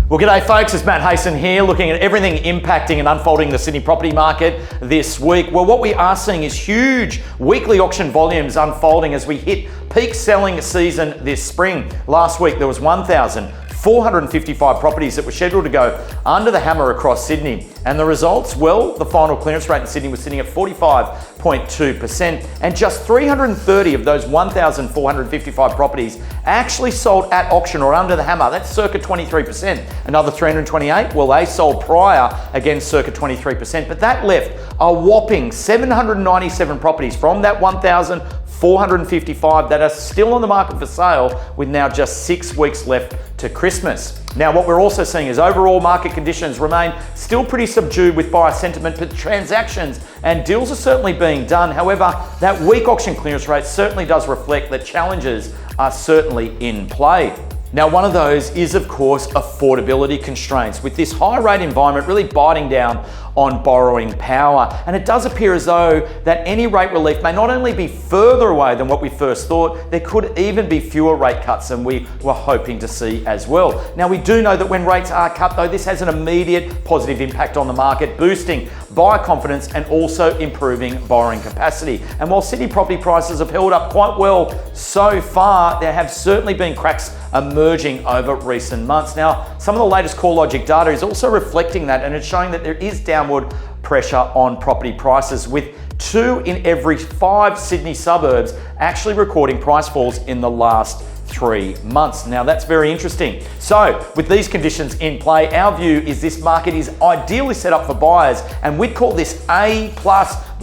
Well, g'day folks, it's Matt Hayson here looking at everything impacting and unfolding the Sydney property market this week. Well, what we are seeing is huge weekly auction volumes unfolding as we hit peak selling season this spring. Last week there was 1,455 properties that were scheduled to go under the hammer across Sydney. And the results, well, the final clearance rate in Sydney was sitting at 45.2%, and just 330 of those 1,455 properties actually sold at auction or under the hammer. That's circa 23%. Another 328, well, they sold prior, again circa 23%, but that left a whopping 797 properties from that 1,455 that are still on the market for sale, with now just 6 weeks left to Christmas. Now, what we're also seeing is overall market conditions remain still pretty subdued with buyer sentiment, but transactions and deals are certainly being done. However, that weak auction clearance rate certainly does reflect that challenges are certainly in play. Now, one of those is, of course, affordability constraints, with this high rate environment really biting down on borrowing power. And it does appear as though that any rate relief may not only be further away than what we first thought, there could even be fewer rate cuts than we were hoping to see as well. Now, we do know that when rates are cut, though, this has an immediate positive impact on the market, boosting buyer confidence and also improving borrowing capacity. And while Sydney property prices have held up quite well so far, there have certainly been cracks emerging over recent months. Now, some of the latest CoreLogic data is also reflecting that, and it's showing that there is downward pressure on property prices, with 2 in every 5 Sydney suburbs actually recording price falls in the last 3 months. Now, that's very interesting. So with these conditions in play, our view is this market is ideally set up for buyers, and we'd call this A+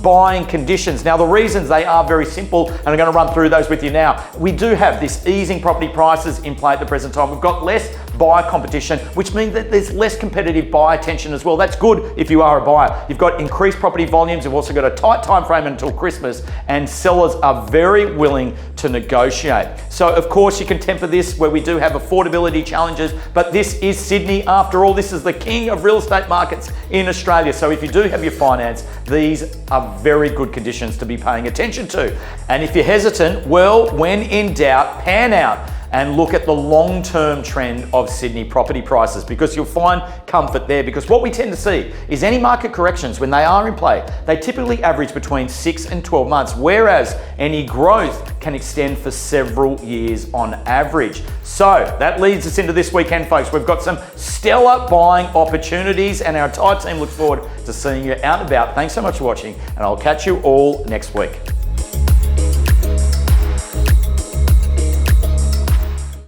buying conditions. Now, the reasons, they are very simple, and I'm going to run through those with you now. We do have this easing property prices in play at the present time. We've got less buyer competition, which means that there's less competitive buyer tension as well. That's good if you are a buyer. You've got increased property volumes. You've also got a tight time frame until Christmas, and sellers are very willing to negotiate. So, of course, you can temper this where we do have affordability challenges, but this is Sydney after all. This is the king of real estate markets in Australia. So if you do have your finance, these are very good conditions to be paying attention to. And if you're hesitant, well, when in doubt, pan out and look at the long-term trend of Sydney property prices, because you'll find comfort there. Because what we tend to see is any market corrections, when they are in play, they typically average between 6 and 12 months, whereas any growth can extend for several years on average. So that leads us into this weekend, folks. We've got some stellar buying opportunities, and our entire team looks forward to seeing you out and about. Thanks so much for watching, and I'll catch you all next week.